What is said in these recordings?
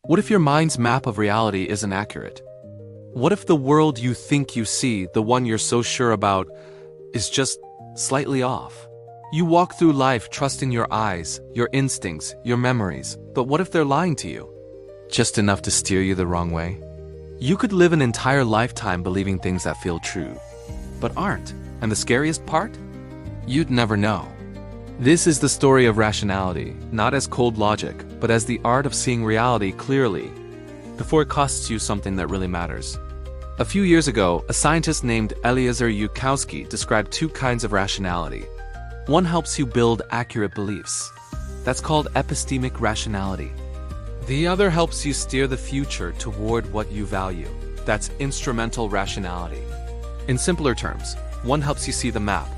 What if your mind's map of reality isn't accurate? What if the world you think you see, the one you're so sure about, is just slightly off? You walk through life trusting your eyes, your instincts, your memories, but what if they're lying to you? Just enough to steer you the wrong way? You could live an entire lifetime believing things that feel true, but aren't. And the scariest part? You'd never know. This is the story of rationality, not as cold logic, but as the art of seeing reality clearly, before it costs you something that really matters. A few years ago, a scientist named Eliezer Yudkowsky described two kinds of rationality. One helps you build accurate beliefs. That's called epistemic rationality. The other helps you steer the future toward what you value. That's instrumental rationality. In simpler terms, one helps you see the map,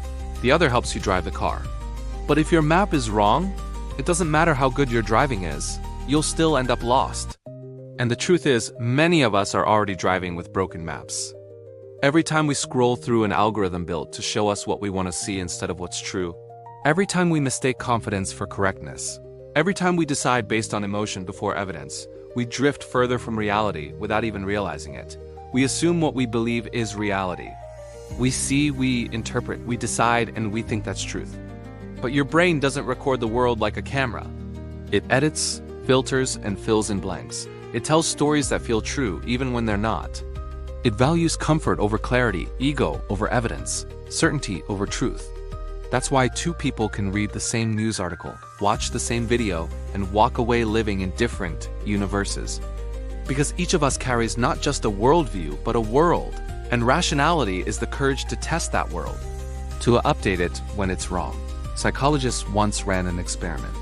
the other helps you drive the car. But if your map is wrong, it doesn't matter how good your driving is, you'll still end up lost. And the truth is, many of us are already driving with broken maps. Every time we scroll through an algorithm built to show us what we want to see instead of what's true, every time we mistake confidence for correctness, every time we decide based on emotion before evidence, we drift further from reality without even realizing it. We assume what we believe is reality. We see, we interpret, we decide, and we think that's truth. But your brain doesn't record the world like a camera. It edits, filters, and fills in blanks. It tells stories that feel true even when they're not. It values comfort over clarity, ego over evidence, certainty over truth. That's why two people can read the same news article, watch the same video, and walk away living in different universes. Because each of us carries not just a worldview, but a world. And rationality is the courage to test that world, to update it when it's wrong. Psychologists once ran an experiment.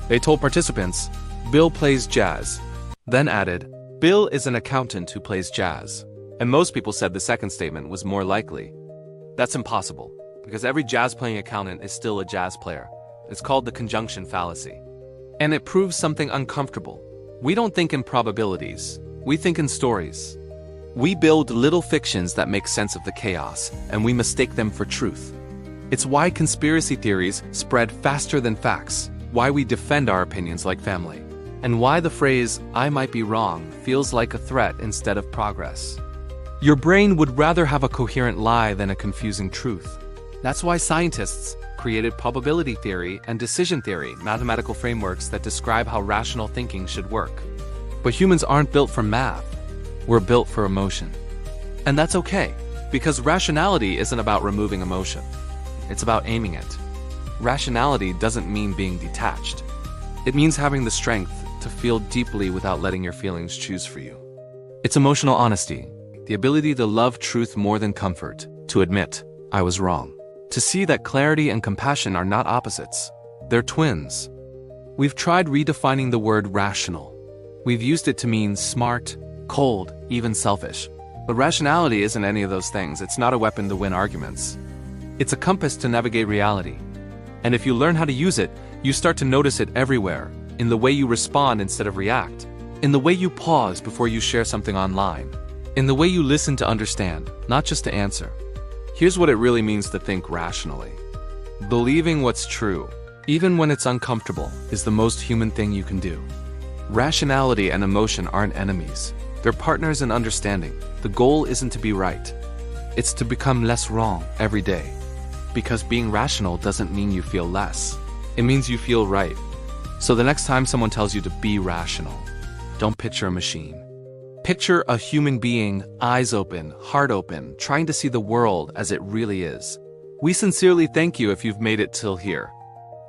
They told participants, "Bill plays jazz," then added, "Bill is an accountant who plays jazz." And most people said the second statement was more likely. That's impossible, because every jazz-playing accountant is still a jazz player. It's called the conjunction fallacy. And it proves something uncomfortable. We don't think in probabilities, we think in stories. We build little fictions that make sense of the chaos, and we mistake them for truth. It's why conspiracy theories spread faster than facts, why we defend our opinions like family, and why the phrase, "I might be wrong," feels like a threat instead of progress. Your brain would rather have a coherent lie than a confusing truth. That's why scientists created probability theory and decision theory, mathematical frameworks that describe how rational thinking should work. But humans aren't built for math. We're built for emotion. And that's okay, because rationality isn't about removing emotion. It's about aiming it. Rationality doesn't mean being detached. It means having the strength to feel deeply without letting your feelings choose for you. It's emotional honesty, the ability to love truth more than comfort, to admit, "I was wrong," to see that clarity and compassion are not opposites, they're twins. We've tried redefining the word rational. We've used it to mean smart, cold, even selfish. But rationality isn't any of those things. It's not a weapon to win arguments. It's a compass to navigate reality. And if you learn how to use it, you start to notice it everywhere, in the way you respond instead of react, in the way you pause before you share something online, in the way you listen to understand, not just to answer. Here's what it really means to think rationally. Believing what's true, even when it's uncomfortable, is the most human thing you can do. Rationality and emotion aren't enemies. They're partners in understanding. The goal isn't to be right. It's to become less wrong every day. Because being rational doesn't mean you feel less. It means you feel right. So the next time someone tells you to be rational, don't picture a machine. Picture a human being, eyes open, heart open, trying to see the world as it really is. We sincerely thank you if you've made it till here.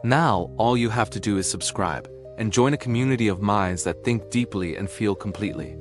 Now, all you have to do is subscribe and join a community of minds that think deeply and feel completely.